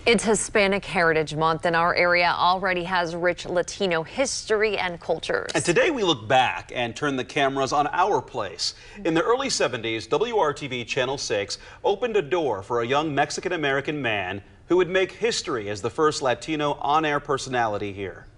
It's Hispanic Heritage Month, and our area already has rich Latino history and cultures. And today we look back and turn the cameras on our place. In the early 70s, WRTV Channel 6 opened a door for a young Mexican-American man who would make history as the first Latino on-air personality here.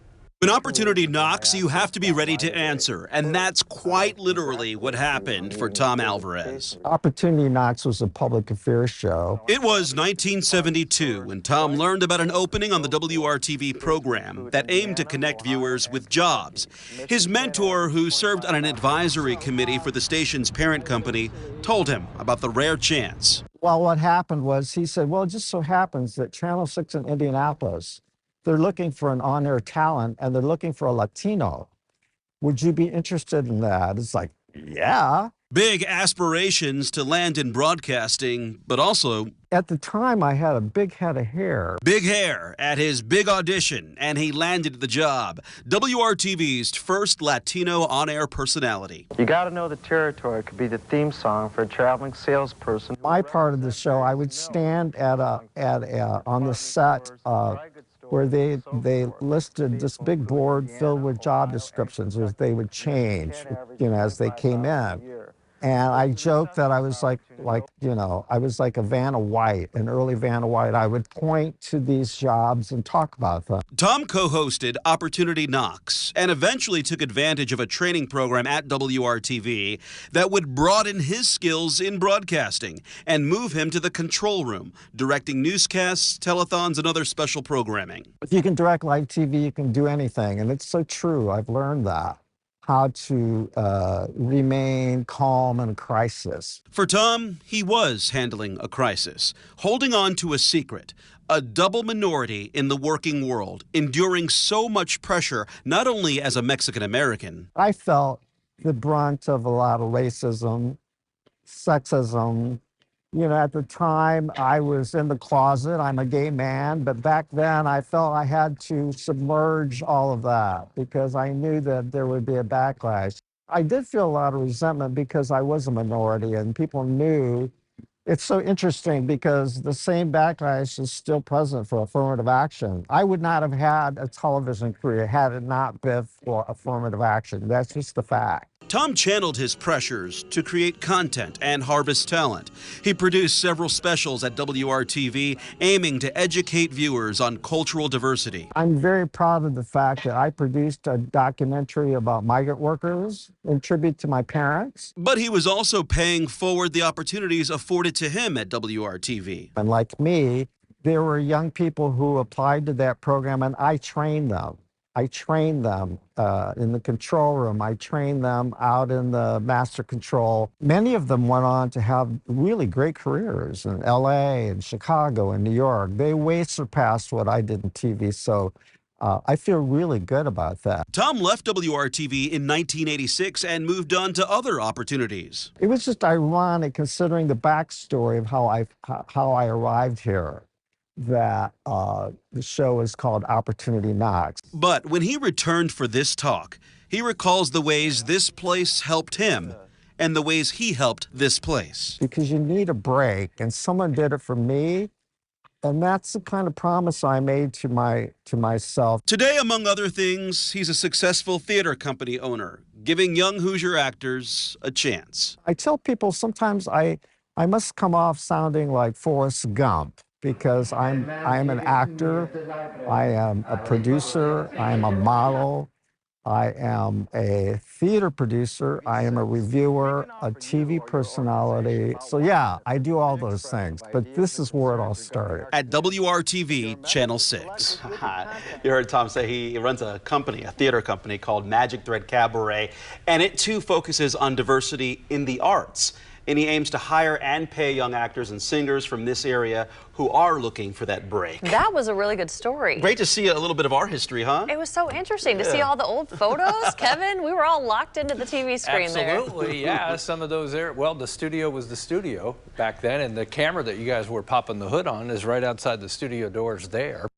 When opportunity knocks, you have to be ready to answer, and that's quite literally what happened for Tom Alvarez. Opportunity Knocks was a public affairs show. It was 1972 when Tom learned about an opening on the WRTV program that aimed to connect viewers with jobs. His mentor, who served on an advisory committee for the station's parent company, told him about the rare chance. Well, what happened was he said, well, it just so happens that Channel 6 in Indianapolis, they're looking for an on-air talent, and they're looking for a Latino. Would you be interested in that? It's like, yeah. Big aspirations to land in broadcasting, but also... At the time, I had a big head of hair. Big hair at his big audition, and he landed the job. WRTV's first Latino on-air personality. You Gotta Know the Territory could be the theme song for a traveling salesperson. My part of the show, I would stand on the set where they listed this big board filled with job descriptions as they would change, as they came in. And I joked that I was like I was like a Vanna White, an early Vanna White. I would point to these jobs and talk about them. Tom co-hosted Opportunity Knocks and eventually took advantage of a training program at WRTV that would broaden his skills in broadcasting and move him to the control room, directing newscasts, telethons, and other special programming. If you can direct live TV, you can do anything, and it's so true. I've learned that. How to remain calm in a crisis. For Tom, he was handling a crisis, holding on to a secret, a double minority in the working world, enduring so much pressure, not only as a Mexican-American. I felt the brunt of a lot of racism, sexism. At the time, I was in the closet. I'm a gay man, but back then I felt I had to submerge all of that because I knew that there would be a backlash. I did feel a lot of resentment because I was a minority and people knew. It's so interesting because the same backlash is still present for affirmative action. I would not have had a television career had it not been for affirmative action. That's just the fact. Tom channeled his pressures to create content and harvest talent. He produced several specials at WRTV aiming to educate viewers on cultural diversity. I'm very proud of the fact that I produced a documentary about migrant workers in tribute to my parents. But he was also paying forward the opportunities afforded to him at WRTV. And like me, there were young people who applied to that program, and I trained them. I trained them in the control room. I trained them out in the master control. Many of them went on to have really great careers in LA and Chicago and New York. They way surpassed what I did in TV, so I feel really good about that. Tom left WRTV in 1986 and moved on to other opportunities. It was just ironic considering the backstory of how I arrived here, that the show is called Opportunity Knocks. But when he returned for this talk, he recalls the ways this place helped him and the ways he helped this place. Because you need a break, and someone did it for me, and that's the kind of promise I made to myself. Today, among other things, he's a successful theater company owner, giving young Hoosier actors a chance. I tell people sometimes I must come off sounding like Forrest Gump, because I am an actor, I am a producer, I am a model, I am a theater producer, I am a reviewer, a TV personality. So yeah, I do all those things, but this is where it all started. At WRTV Channel 6. You heard Tom say he runs a company, a theater company called Magic Thread Cabaret, and it too focuses on diversity in the arts. And he aims to hire and pay young actors and singers from this area who are looking for that break. That was a really good story. Great to see a little bit of our history, huh? It was so interesting to see all the old photos. Kevin, we were all locked into the TV screen there. Absolutely, yeah. Some of those there. Well, the studio was the studio back then, and the camera that you guys were popping the hood on is right outside the studio doors there.